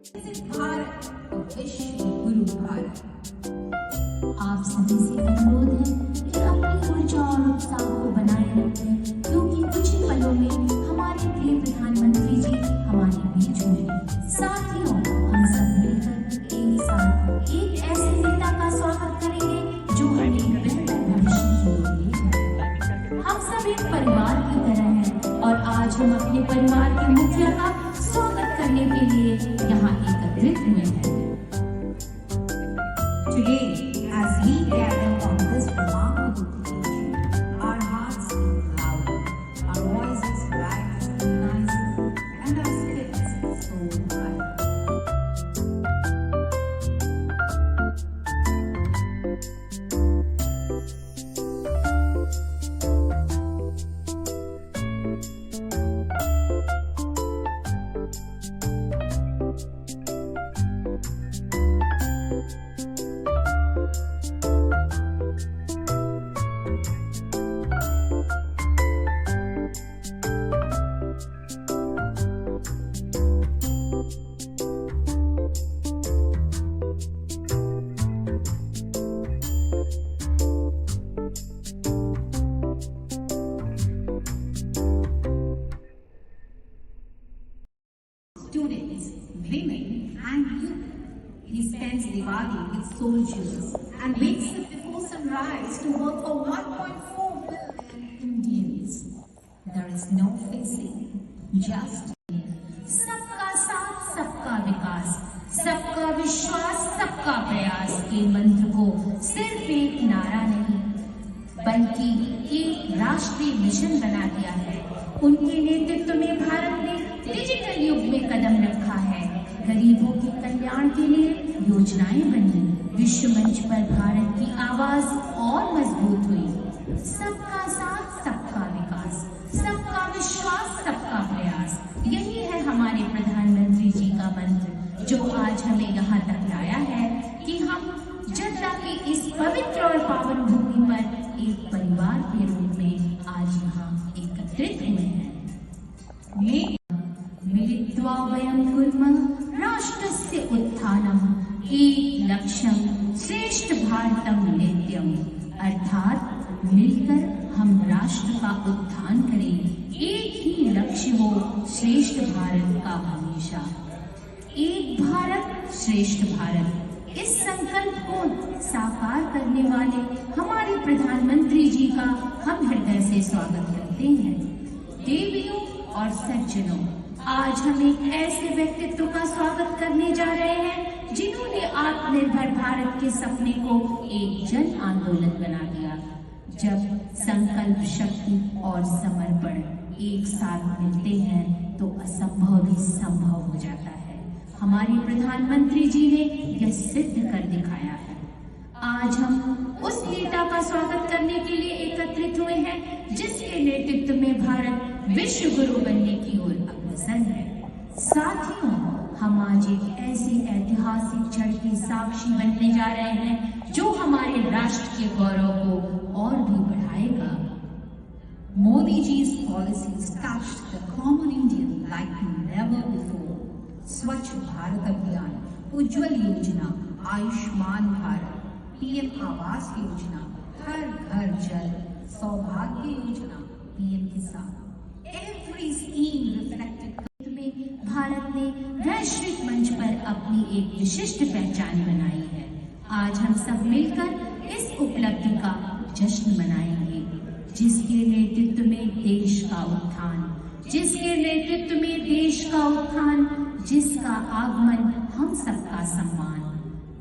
भारत, विश्व गुरु भारत। आप सभी से अनुरोध है कि अपनी ऊर्जा और उत्साह को बनाए रखें, क्योंकि कुछ ही पलों में हमारे प्रिय प्रधानमंत्री जी हमारे बीच होंगे। साथियों, हम सब मिलकर एक साथ एक ऐसे नेता का स्वागत करेंगे जो हमें एक बेहतर भविष्य की ओर ले जाए। हम सब एक परिवार की तरह हैं और आज हम अपने परिवार के मुखिया का स्वागत करने के लिए यहाँ एकत्रित हुए हैं। Today, as we gather on this remarkable occasion, our hearts beat louder, our voices rise nicer, and our spirits soar higher. Students, women, and youth. He spends Diwali with soldiers and wakes up before sunrise to work for 1.4 billion Indians. There is no fixing, just सबका साथ, सबका विकास, सबका विश्वास, सबका प्रयास के मंत्र को सिर्फ एक नारा नहीं बल्कि एक राष्ट्रीय मिशन बना दिया है। उनके नेतृत्व में भारत ने डिजिटल युग में कदम रखा है। गरीबों के कल्याण के लिए योजनाएं बनी, विश्व मंच पर भारत की आवाज और मजबूत हुई। सबका साथ, सबका विकास, सबका विश्वास, सबका प्रयास, यही है हमारे प्रधानमंत्री जी का मंत्र, जो आज हमें यहाँ तक लाया है कि हम जद्दा की इस पवित्र और पावन भूमि पर एक परिवार के रूप में आज यहाँ एकत्रित हुए हैं। मिलित्वा वयं कुर्मः राष्ट्रस्य उत्थानम् एक लक्ष्यं श्रेष्ठ भारतम नित्यम्, अर्थात मिलकर हम राष्ट्र का उत्थान करें, एक ही लक्ष्य हो श्रेष्ठ भारत का हमेशा। एक भारत श्रेष्ठ भारत, इस संकल्प को साकार करने वाले हमारे प्रधानमंत्री जी का हम हृदय से स्वागत करते हैं। देवियों और सज्जनों, आज हम एक ऐसे व्यक्तित्व का स्वागत करने जा रहे हैं जिन्होंने आत्मनिर्भर भारत के सपने को एक जन आंदोलन बना दिया। जब संकल्प, शक्ति और समर्पण एक साथ मिलते हैं तो असंभव भी संभव हो जाता है। हमारे प्रधानमंत्री जी ने यह सिद्ध कर दिखाया है। आज हम उस नेता का स्वागत करने के लिए एकत्रित हुए हैं जिसके नेतृत्व में भारत विश्व गुरु बनने की ओर अग्रसर है। साथियों, हम आज एक ऐसी ऐतिहासिक क्षण के साक्षी बनने जा रहे हैं जो हमारे राष्ट्र के गौरव को और भी बढ़ाएगा। Modi ji's policies touched the common Indian like never before. स्वच्छ भारत अभियान, उज्ज्वल योजना, आयुष्मान भारत, पीएम आवास योजना, हर घर जल, सौभाग्य योजना, पीएम किसान, every scheme reflected में भारत ने वैश्विक मंच पर अपनी एक विशिष्ट पहचान बनाई है। आज हम सब मिलकर इस उपलब्धि का जश्न मनाएंगे, जिसके नेतृत्व में देश का उत्थान, जिसके नेतृत्व में देश का उत्थान, जिसका आगमन हम सबका सम्मान।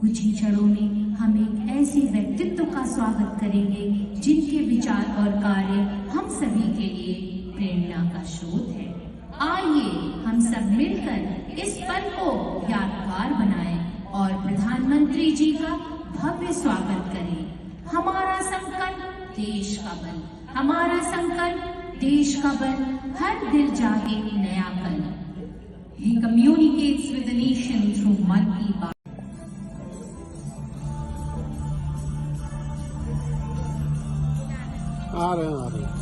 कुछ ही क्षणों में हम एक ऐसे व्यक्तित्व का स्वागत करेंगे जिनके विचार और कार्य हम सभी के लिए प्रेरणा का स्रोत है। आइए हम सब मिलकर इस पल को यादगार बनाएं और प्रधानमंत्री जी का भव्य स्वागत करें। हमारा संकल्प देश का बल, हमारा संकल्प देश का बल, हर दिल जागे नया कल। He communicates with the nation through Mann Ki Baat. आ रहे हैं।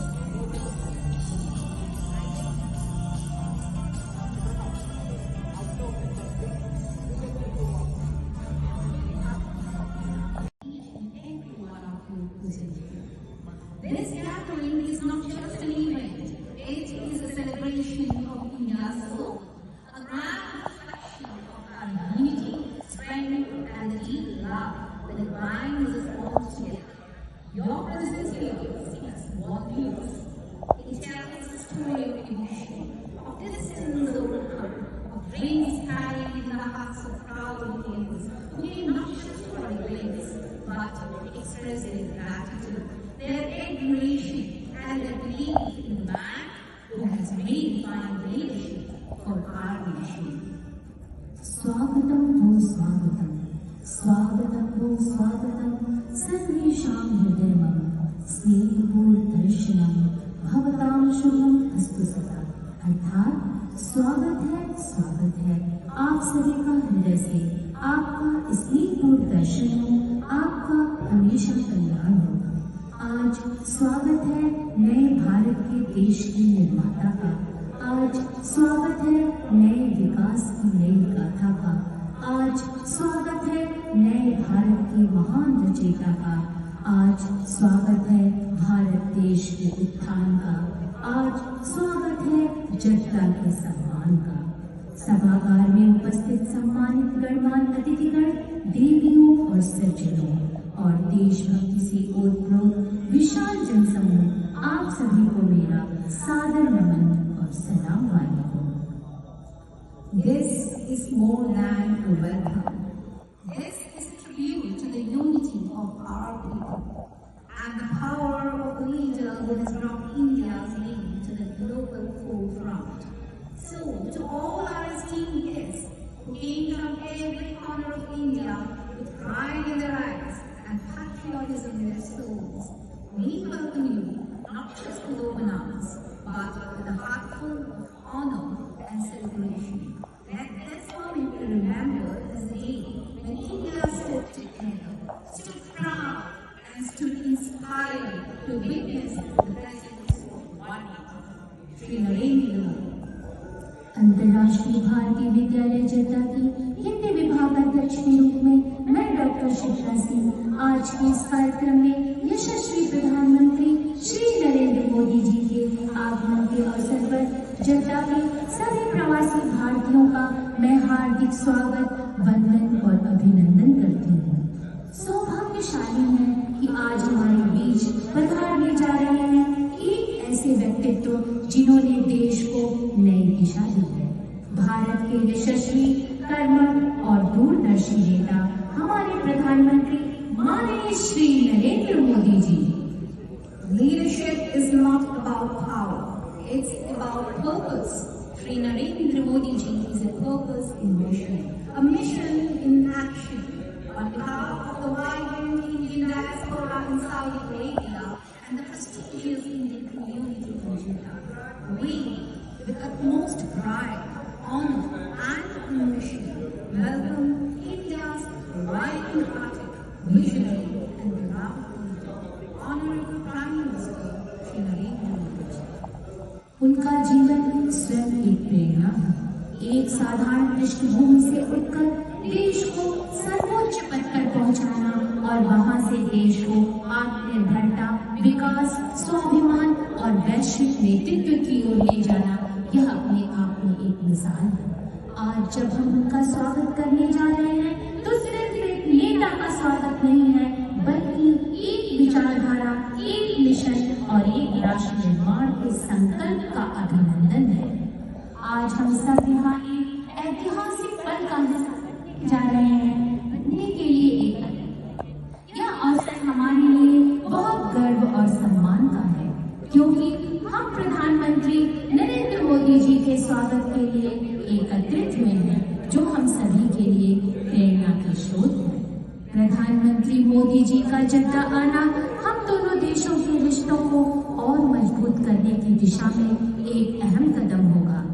but express their gratitude, their admiration, and their belief in the man who has redefined leadership for our nation. स्वागतं भो स्वागतं, स्वागतं भो स्वागतं, सर्वेषां हृदयं स्नेहपूर्णदर्शनं भवतां शुभम् अस्तु सदा। अर्थात स्वागत है आप सभी का हृदय से, आपका स्नेहपूर्ण दर्शन हो, आपका हमेशा कल्याण हो। आज स्वागत है नए भारत के देश के निर्माता का, आज स्वागत है नए विकास की नई गाथा का, आज स्वागत है नए भारत के महान रचयिता का, आज स्वागत है भारत देश के उत्थान का, आज स्वागत है जनता के सम्मान का। सभागार में उपस्थित सम्मानित गणमान्य अतिथिगण, देवियों और सज्जनों और देशभक्ति से ओतप्रोत विशाल जनसमूह, आप सभी को मेरा सादर नमन और सलाम वालेकुम। This is more than a welcome. This is a tribute to the unity of our people and the power of the leader who has brought India's name to the global forefront. So, to all our esteemed guests who came from every corner of India with pride in their eyes and patriotism in their souls, we welcome you not just with open arms, but with a heart full of honor and celebration. Let this moment be remembered as the day when India stood together, stood proud, and stood inspired to witness the blessings of one Shri Narendra Modi. अंतर्राष्ट्रीय भारतीय विद्यालय जद्दा की हिंदी विभाग अध्यक्ष के रूप में मैं डॉक्टर शिप्रा सिंह आज के इस कार्यक्रम में यशस्वी प्रधानमंत्री श्री नरेंद्र मोदी जी के आगमन के अवसर पर जद्दा के सभी प्रवासी भारतीयों का मैं हार्दिक स्वागत, वंदन और अभिनंदन करती हूँ। सौभाग्यशाली है कि आज हमारे बीच पधारने जा रहे हैं एक ऐसे व्यक्तित्व जिन्होंने देश को नई दिशा दी है। भारत के यशस्वी, कर्मठ और दूरदर्शी नेता हमारे प्रधानमंत्री माननीय Shri Narendra Modi ji. Leadership is not about power, it's about purpose. Shri Narendra Modi ji is a purpose in mission, a mission in action. On behalf of the vibrant Indian diaspora in Saudi Arabia and the prestigious Indian community in Jeddah, we, with utmost pride, honor and emotion, welcome India's light-hearted, visionary and beloved leader, Honorable Prime Minister Shri Narendra Modi ji. उनका जीवन स्वयं एक प्रेरणा है। एक साधारण पृष्ठभूमि से उठकर देश को सर्वोच्च पद पर पहुंचाना और वहां से देश को आत्मनिर्भरता, विकास, स्वाभिमान और वैश्विक नेतृत्व की ओर ले जाना, यह अपने आप में एक मिसाल है। आज जब हम उनका स्वागत करने जा रहे हैं तो सिर्फ एक नेता का स्वागत नहीं है, बल्कि एक विचारधारा, एक मिशन और एक राष्ट्र निर्माण के संकल्प का अभिनंदन है। आज हम सब यहाँ एक ऐतिहासिक पल का हिस्सा जा रहे हैं बनने के लिए एक। यह अवसर हमारे लिए बहुत गर्व और सम्मान का है, क्योंकि हम प्रधानमंत्री नरेंद्र मोदी जी के स्वागत के लिए एकत्रित हुए हैं, जो हम सभी के लिए प्रेरणा के स्रोत है। प्रधानमंत्री मोदी जी का जद्दा आना हम दोनों देशों के रिश्तों को और मजबूत करने की दिशा में एक अहम कदम होगा।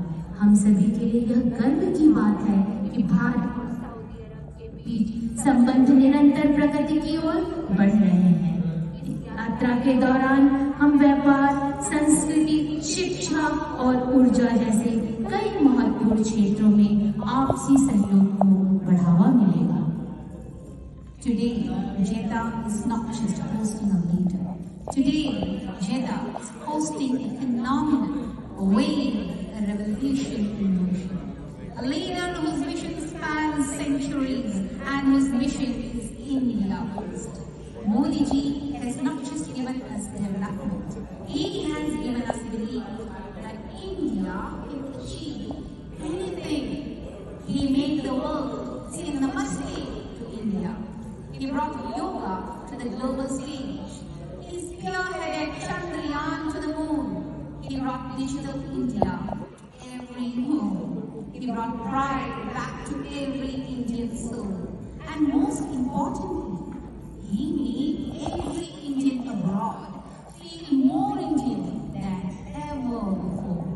हम सभी के लिए यह गर्व की बात है कि भारत और सऊदी अरब के बीच संबंध निरंतर प्रगति की ओर बढ़ रहे हैं। यात्रा के दौरान हम व्यापार, संस्कृति, शिक्षा और ऊर्जा जैसे कई महत्वपूर्ण क्षेत्रों में आपसी सहयोग को बढ़ावा मिलेगा। Today, Jeddah is not just hosting a leader. Today, Jeddah is hosting a phenomenon, a wave, a revolution in motion. A leader whose mission spans centuries and whose mission is India first. Modi ji has not just given us development, he has given us belief that India can achieve anything. He made the world see namaste to India. He brought yoga to the global stage. He spearheaded Chandrayaan to the moon. He brought digital India every home. He brought pride back to every Indian soul. And most importantly, he made every Indian abroad feel more Indian than ever before.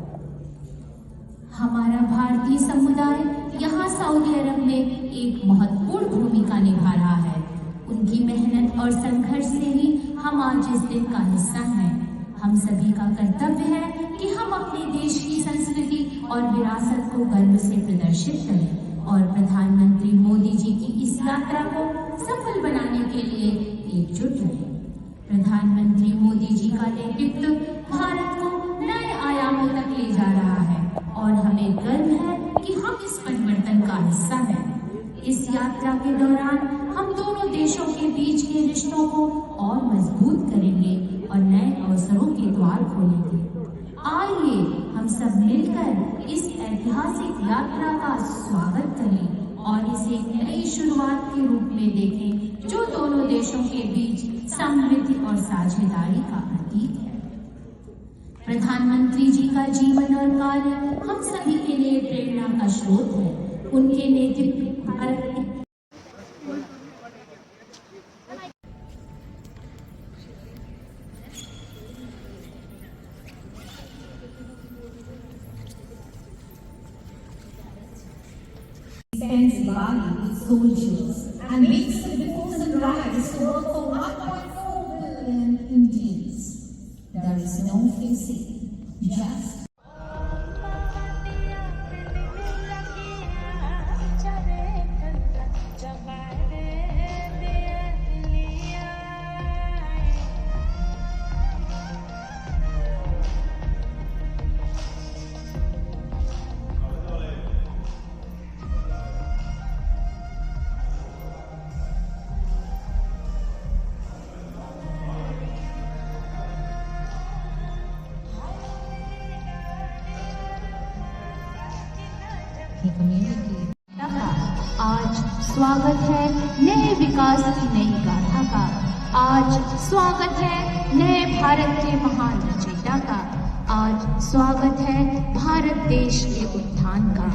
हमारा भारतीय समुदाय यहाँ Saudi अरब में एक महत्वपूर्ण भूमिका निभा रहा है। उनकी मेहनत और संघर्ष से ही हम आज इस दिन का हिस्सा हैं। हम सभी का कर्तव्य है कि हम अपने देश की संस्कृति और विरासत को गर्व से प्रदर्शित करें और प्रधानमंत्री मोदी जी की इस यात्रा को सफल बनाने के लिए एकजुट रहें। प्रधानमंत्री मोदी जी का नेतृत्व भारत को नए आयामों तक ले जा रहा है और हमें गर्व है कि हम इस परिवर्तन का हिस्सा हैं। इस यात्रा के दौरान हम दोनों देशों के बीच के रिश्तों को और मजबूत करेंगे और नए अवसरों के द्वार खोलेंगे। आइए हम सब मिलकर इस ऐतिहासिक यात्रा का स्वागत करें और इसे एक नई शुरुआत के रूप में देखें जो दोनों देशों के बीच समृद्धि और साझेदारी का प्रतीक है। प्रधानमंत्री जी का जीवन और कार्य हम सभी के लिए प्रेरणा का स्रोत है। उनके नेतृत्व Bharat spends Bali with soldiers and makes the befores and rights to work for 1.4 billion Indians. There is no facing, just आज स्वागत है नए विकास की नई गाथा का। आज स्वागत है नए भारत के महान रचयिता का। आज स्वागत है भारत देश के उत्थान का।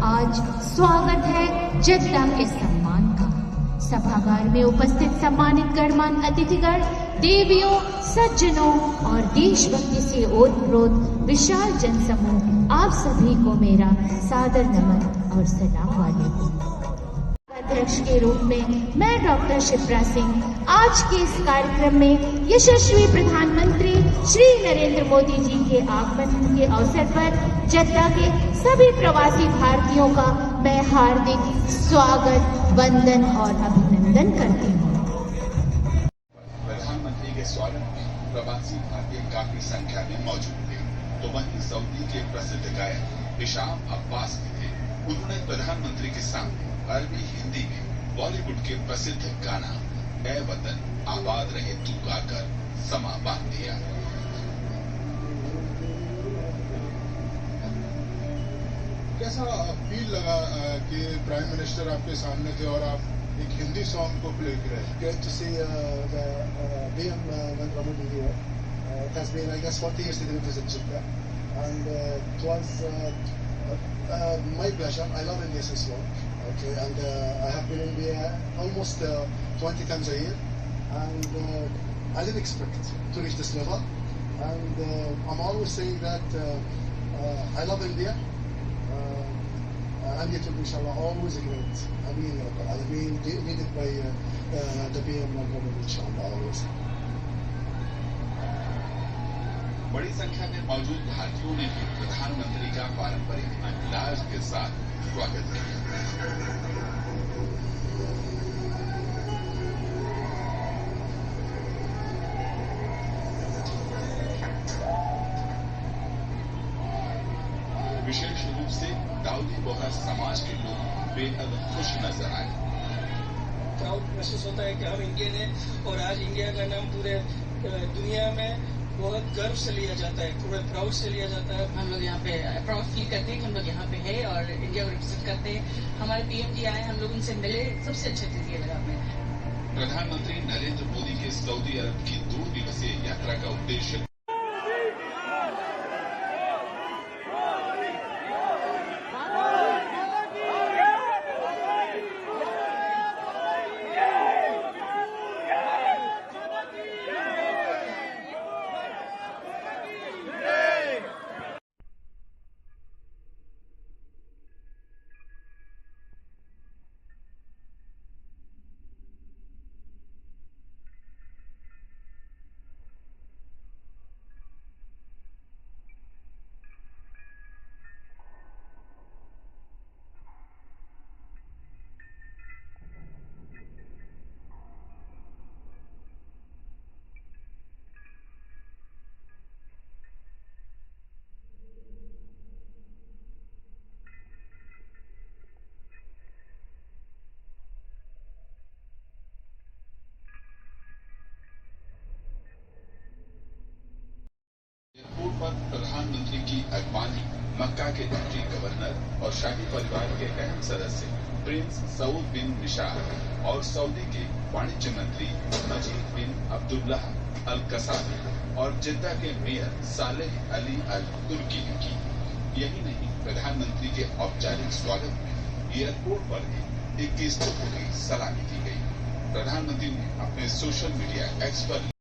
आज स्वागत है जद्दा के सम्मान का। सभागार में उपस्थित सम्मानित गणमान्य अतिथिगण, देवियों, सज्जनों और देशभक्ति से ओतप्रोत विशाल जनसमूह, आप सभी को मेरा सादर नमन और सलाम वालेकुम। अध्यक्ष के रूप में मैं डॉक्टर शिप्रा सिंह आज के इस कार्यक्रम में यशस्वी प्रधानमंत्री श्री नरेंद्र मोदी जी के आगमन के अवसर पर जद्दा के सभी प्रवासी भारतीयों का मैं हार्दिक स्वागत, वंदन और अभिनंदन करती हूँ। प्रधानमंत्री के स्वागत में प्रवासी भारतीय काफी संख्या में मौजूद थे, तो वहीं सऊदी के प्रसिद्ध गायक हिशाम अब्बास भी थे। उन्होंने प्रधानमंत्री के सामने अरबी हिंदी में बॉलीवुड के प्रसिद्ध गाना ऐ वतन आबाद रहे तू गाकर समा बांध दिया। कैसा फील लगा कि प्राइम मिनिस्टर आपके सामने थे और आप एक हिंदी सॉन्ग को प्ले कर रहे हैं? Great to see the PM Narendra Modi here. It has been, I guess, 40 years since we visited Jeddah, and it was my pleasure. I love India since long. Okay, and I have been in India almost 20 times a year, and I didn't expect to reach this level. And I'm always saying that I love India. And it will be, inshallah, always a great. I mean, leaded by the PM government, inshallah, always. बड़ी संख्या में मौजूद भारतीयों ने भी प्रधानमंत्री का पारंपरिक अंदाज के साथ स्वागत किया। विशेष रूप से दाऊदी बोहरा समाज के लोग बेहद खुश नजर आए। प्राउड महसूस होता है कि हम इंडियन हैं और आज इंडिया का नाम पूरे दुनिया में बहुत गर्व से लिया जाता है, पूरे प्राउड से लिया जाता है। हम लोग यहाँ पे प्राउड फील करते हैं कि हम लोग यहाँ पे हैं और इंडिया को रिप्रेजेंट करते हैं। हमारे पीएम जी आए, हम लोग उनसे मिले, सबसे अच्छा चीज ये लगा हमें। प्रधानमंत्री नरेंद्र मोदी के सऊदी अरब की 2 दिवसीय यात्रा का उद्देश्य एयरपोर्ट पर प्रधानमंत्री की अगवानी मक्का के डिप्टी गवर्नर और शाही परिवार के अहम सदस्य प्रिंस सऊद बिन निशार और सऊदी के वाणिज्य मंत्री मजीद बिन अब्दुल्लाह अल कसाबी और जिद्दा के मेयर सालेह अली अल तुर्की ने की। यही नहीं, प्रधानमंत्री के औपचारिक स्वागत में एयरपोर्ट पर ही 21 तोपों की सलामी की गई। प्रधानमंत्री ने अपने सोशल मीडिया एक्स पर